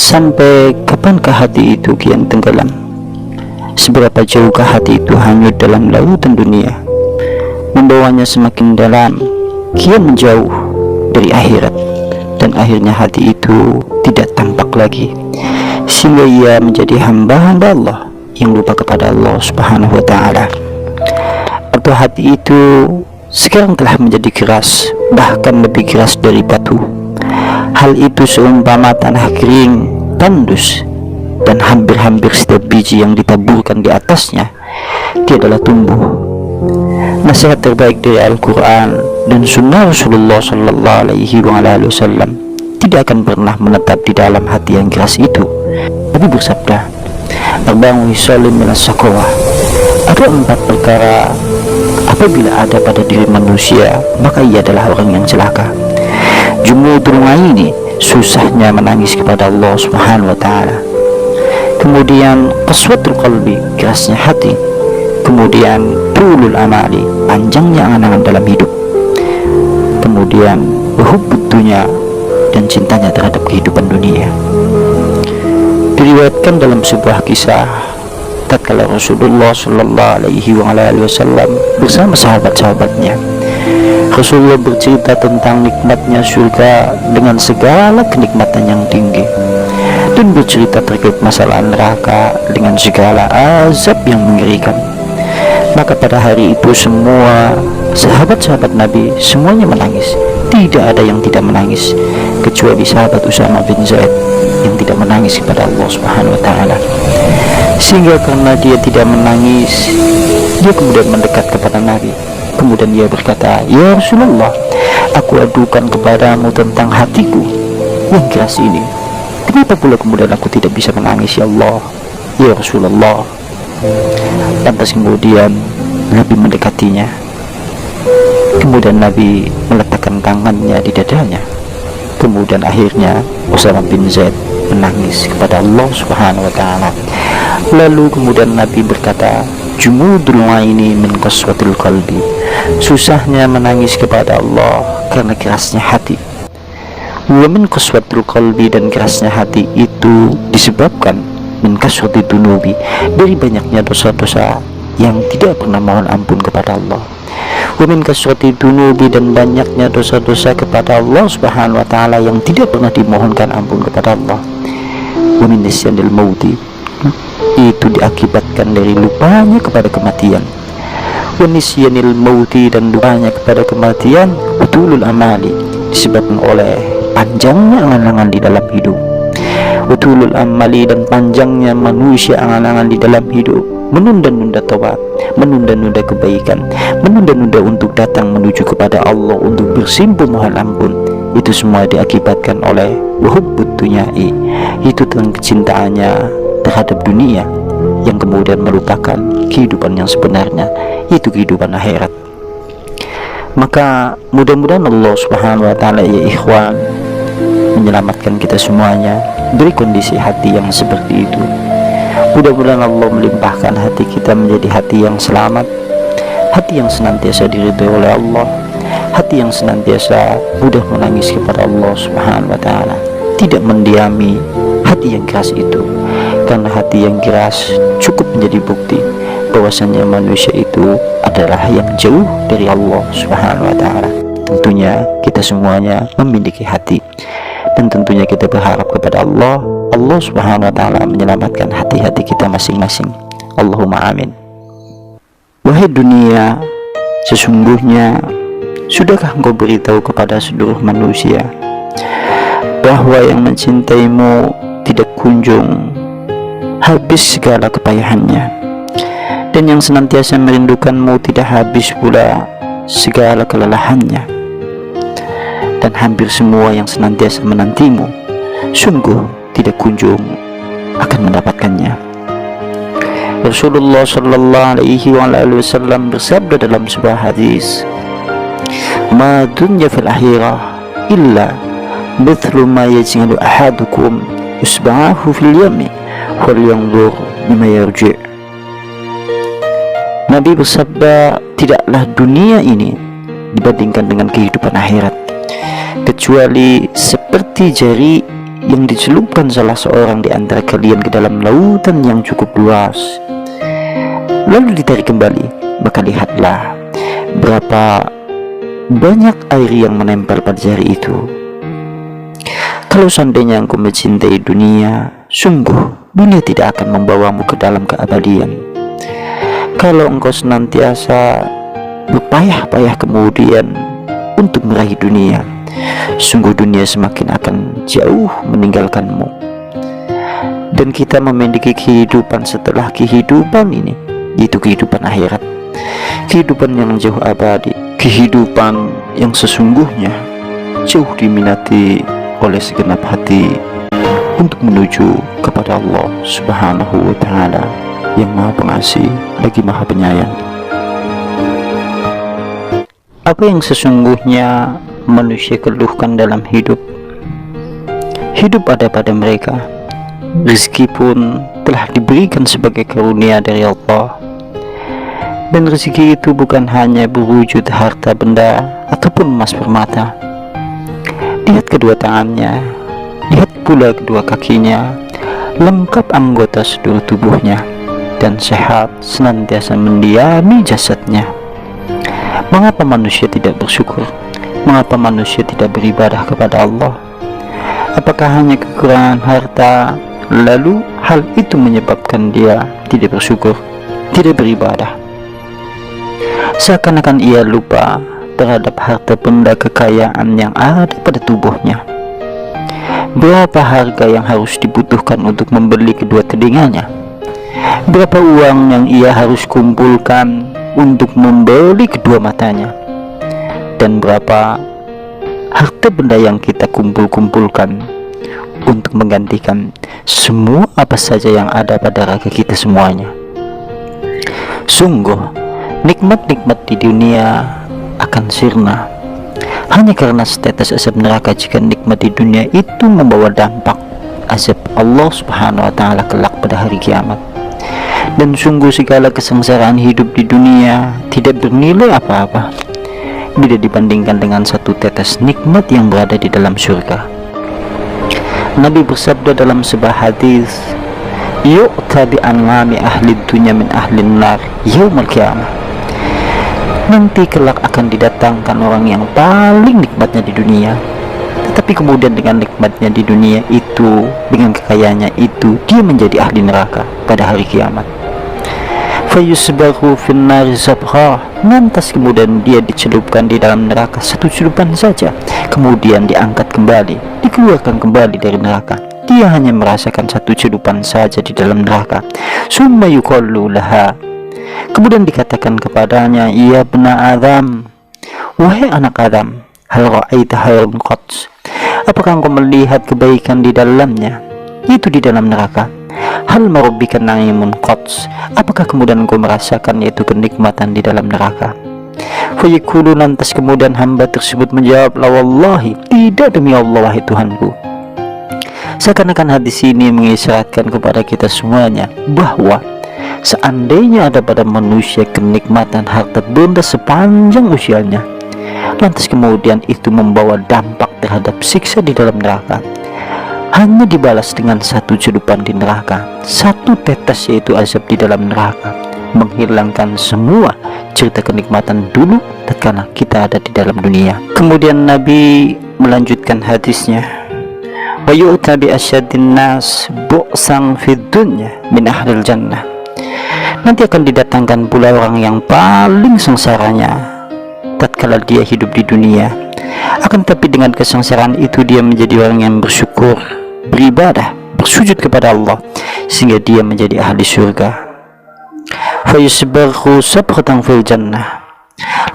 Sampai kapankah hati itu kian tenggelam? Seberapa jauhkah hati itu hanyut dalam lautan dunia, membawanya semakin dalam, kian menjauh dari akhirat, dan akhirnya hati itu tidak tampak lagi, sehingga ia menjadi hamba-hamba Allah yang lupa kepada Allah Subhanahu wa Ta'ala. Atau hati itu sekarang telah menjadi keras, bahkan lebih keras dari batu. Hal itu seumpama tanah kering, tandus, dan hampir-hampir setiap biji yang ditaburkan di atasnya tiadalah tumbuh. Nasihat terbaik dari Al-Quran dan Sunnah Rasulullah Sallallahu Alaihi Wasallam tidak akan pernah menetap di dalam hati yang keras itu. Nabi bersabda, "Arba'un hisalun minas shaqawah." Ada 4 perkara apabila ada pada diri manusia, maka ia adalah orang yang celaka. Jumudul aini, susahnya menangis kepada Allah Subhanahu wa Ta'ala. Kemudian qaswatul qalbi, kerasnya hati. Kemudian tulul amali, panjangnya angan-angan dalam hidup. Kemudian hubbud dunya, dan cintanya terhadap kehidupan dunia. Diriwayatkan dalam sebuah kisah, tatkala Rasulullah Sallallahu Alaihi Wasallam bersama sahabat-sahabatnya, Rasulullah bercerita tentang nikmatnya surga dengan segala kenikmatan yang tinggi, dan bercerita terkait masalah neraka dengan segala azab yang mengerikan. Maka pada hari itu semua sahabat-sahabat Nabi semuanya menangis. Tidak ada yang tidak menangis kecuali sahabat Usama bin Zaid yang tidak menangis kepada Allah Subhanahu wa Ta'ala. Sehingga karena dia tidak menangis, dia kemudian mendekat kepada Nabi. Kemudian dia berkata, "Ya Rasulullah, aku adukan kepadamu tentang hatiku yang keras ini. Kenapa pula kemudian aku tidak bisa menangis, ya Allah, ya Rasulullah?" Lantas kemudian Nabi mendekatinya. Kemudian Nabi meletakkan tangannya di dadanya. Kemudian akhirnya Usama bin Zaid menangis kepada Allah Subhanahu wa Ta'ala. Lalu kemudian Nabi berkata, "Jumudul aini min qaswatil qalbi." Susahnya menangis kepada Allah karena kerasnya hati. Wa min qaswatil qalbi, dan kerasnya hati itu disebabkan min kasrati dunubi, dari banyaknya dosa-dosa yang tidak pernah mohon ampun kepada Allah. Wa min kasrati dunubi, dan banyaknya dosa-dosa kepada Allah Subhanahu wa Ta'ala yang tidak pernah dimohonkan ampun kepada Allah. Wa min nisyanil mauti, itu diakibatkan dari lupanya kepada kematian. Wa nisyanil mauti, dan lupanya kepada kematian. Utulul amali, disebabkan oleh panjangnya angan-angan di dalam hidup. Utulul amali, dan panjangnya manusia angan-angan di dalam hidup, menunda-nunda taubat, menunda-nunda kebaikan, menunda-nunda untuk datang menuju kepada Allah untuk bersimpuh mohon ampun. Itu semua diakibatkan oleh hubbud dunyai, itu tentang kecintaannya terhadap dunia, yang kemudian melupakan kehidupan yang sebenarnya, itu kehidupan akhirat. Maka mudah-mudahan Allah Subhanahu wa Ta'ala, ya ikhwan, menyelamatkan kita semuanya dari kondisi hati yang seperti itu. Mudah-mudahan Allah melimpahkan hati kita menjadi hati yang selamat, hati yang senantiasa diridhoi oleh Allah, hati yang senantiasa mudah menangis kepada Allah Subhanahu wa Ta'ala, tidak mendiami hati yang keras itu. Karena hati yang keras cukup menjadi bukti bahwasanya manusia itu adalah yang jauh dari Allah Subhanahu wa Ta'ala. Tentunya kita semuanya memiliki hati, dan tentunya kita berharap kepada Allah Subhanahu wa Ta'ala menyelamatkan hati-hati kita masing-masing. Allahumma amin. Wahai dunia, sesungguhnya sudahkah engkau beritahu kepada seluruh manusia bahwa yang mencintaimu tidak kunjung habis segala kepayahannya, dan yang senantiasa merindukanmu tidak habis pula segala kelelahannya, dan hampir semua yang senantiasa menantimu sungguh tidak kunjung akan mendapatkannya. Rasulullah Sallallahu Alaihi Wasallam bersabda dalam sebuah hadis, "Ma dunya fil akhirah illa mithlu ma yaj'alu ahadukum usba'ahu fil yami falyanzur bima yarji'." Nabi bersabda, tidaklah dunia ini dibandingkan dengan kehidupan akhirat kecuali seperti jari yang dicelupkan salah seorang di antara kalian ke dalam lautan yang cukup luas, lalu ditarik kembali, maka lihatlah berapa banyak air yang menempel pada jari itu. Kalau seandainya engkau mencintai dunia, sungguh dunia tidak akan membawamu ke dalam keabadian. Kalau engkau senantiasa berpayah-payah kemudian untuk meraih dunia, sungguh dunia semakin akan jauh meninggalkanmu. Dan kita memiliki kehidupan setelah kehidupan ini, yaitu kehidupan akhirat, kehidupan yang jauh abadi, kehidupan yang sesungguhnya jauh diminati oleh segenap hati untuk menuju kepada Allah Subhanahu wa Ta'ala yang Maha Pengasih lagi Maha Penyayang. Apa yang sesungguhnya manusia keluhkan dalam hidup? Hidup ada pada mereka, rezeki pun telah diberikan sebagai karunia dari Allah, dan rezeki itu bukan hanya berwujud harta benda ataupun emas permata. Lihat kedua tangannya, lihat pula kedua kakinya, lengkap anggota seluruh tubuhnya, dan sehat senantiasa mendiami jasadnya. Mengapa manusia tidak bersyukur? Mengapa manusia tidak beribadah kepada Allah? Apakah hanya kekurangan harta, lalu hal itu menyebabkan dia tidak bersyukur, tidak beribadah? Seakan-akan ia lupa terhadap harta benda kekayaan yang ada pada tubuhnya. Berapa harga yang harus dibutuhkan untuk membeli kedua telinganya? Berapa uang yang ia harus kumpulkan untuk membeli kedua matanya? Dan berapa harta benda yang kita kumpulkan untuk menggantikan semua apa saja yang ada pada raga kita semuanya? Sungguh, nikmat-nikmat di dunia akan sirna hanya karena setetes azab neraka jika nikmat di dunia itu membawa dampak azab Allah Subhanahu wa Ta'ala kelak pada hari kiamat. Dan sungguh segala kesengsaraan hidup di dunia tidak bernilai apa-apa bila dibandingkan dengan satu tetes nikmat yang berada di dalam surga. Nabi bersabda dalam sebuah hadis, yu'ta bi an'ami ahli dunya min ahli nar yaumul qiyamah. Nanti kelak akan didatangkan orang yang paling nikmatnya di dunia, tetapi kemudian dengan nikmatnya di dunia itu, dengan kekayaannya itu, dia menjadi ahli neraka pada hari kiamat. Fayusbahu finnari sabha, lantas kemudian dia dicelupkan di dalam neraka satu celupan saja, kemudian diangkat kembali, dikeluarkan kembali dari neraka. Dia hanya merasakan satu celupan saja di dalam neraka. Summa yuqallu laha, kemudian dikatakan kepadanya, ya bna Adam, wahai anak Adam, hal ra'aita khairan qat, apakah engkau melihat kebaikan di dalamnya, itu di dalam neraka? Hal marabbika na'imun qat, apakah kemudian engkau merasakan yaitu kenikmatan di dalam neraka? Fayaqulu, lantas kemudian hamba tersebut menjawab, la wallahi, tidak demi Allah wahai Tuhanku. Seakan-akan hadis ini mengisyaratkan kepada kita semuanya bahwa seandainya ada pada manusia kenikmatan harta benda sepanjang usianya, lantas kemudian itu membawa dampak terhadap siksa di dalam neraka, hanya dibalas dengan satu celupan di neraka, satu tetes yaitu azab di dalam neraka, menghilangkan semua cerita kenikmatan dulu tatkala kita ada di dalam dunia. Kemudian Nabi melanjutkan hadisnya, wa yu'ta bi asyadin nas bu'san fid dunya min ahlil jannah, nanti akan didatangkan pula orang yang paling sengsaranya tatkala dia hidup di dunia, akan tapi dengan kesengsaraan itu dia menjadi orang yang bersyukur, beribadah, bersujud kepada Allah, sehingga dia menjadi ahli surga. Fayusbahu sabkhatan fil jannah,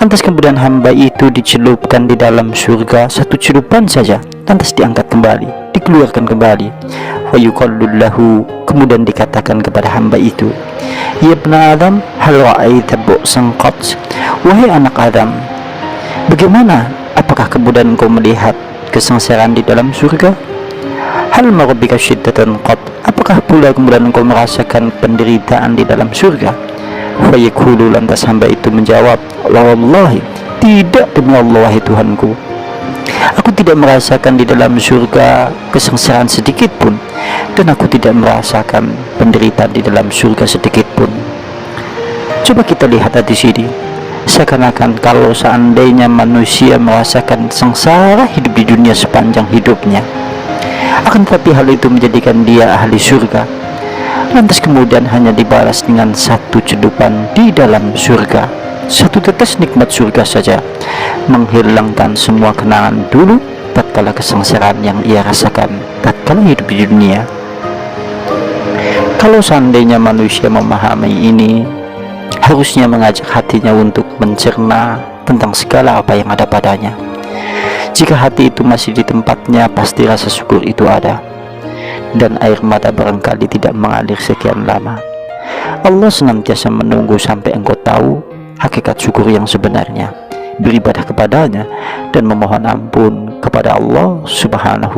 lantas kemudian hamba itu dicelupkan di dalam surga satu celupan saja, lantas diangkat kembali, dikeluarkan kembali. Fayuqallu lahu, kemudian dikatakan kepada hamba itu, ya bna Adam, hal ra'aita bu'san qat, wahai anak Adam, bagaimana, apakah kemudian engkau melihat kesengsaraan di dalam surga? Hal marabbika syiddatan qat, apakah pula kemudian engkau merasakan penderitaan di dalam surga? Fayaqulu, lantas hamba itu menjawab, la wallahi, tidak demi Allah wahai Tuhanku. Aku tidak merasakan di dalam surga kesengsaraan sedikit pun, dan aku tidak merasakan penderitaan di dalam surga sedikit pun. Coba kita lihat di sini, seakan-akan kalau seandainya manusia merasakan sengsara hidup di dunia sepanjang hidupnya, akan tetapi hal itu menjadikan dia ahli surga, lantas kemudian hanya dibalas dengan satu cedupan di dalam surga, satu tetes nikmat surga saja, menghilangkan semua kenangan dulu tatkala kesengsaraan yang ia rasakan tatkala hidup di dunia. Kalau seandainya manusia memahami ini, harusnya mengajak hatinya untuk mencerna tentang segala apa yang ada padanya. Jika hati itu masih di tempatnya, pasti rasa syukur itu ada, dan air mata barangkali tidak mengalir sekian lama. Allah senantiasa menunggu sampai engkau tahu hakikat syukur yang sebenarnya, beribadah kepadanya, dan memohon ampun kepada Allah Subhanahu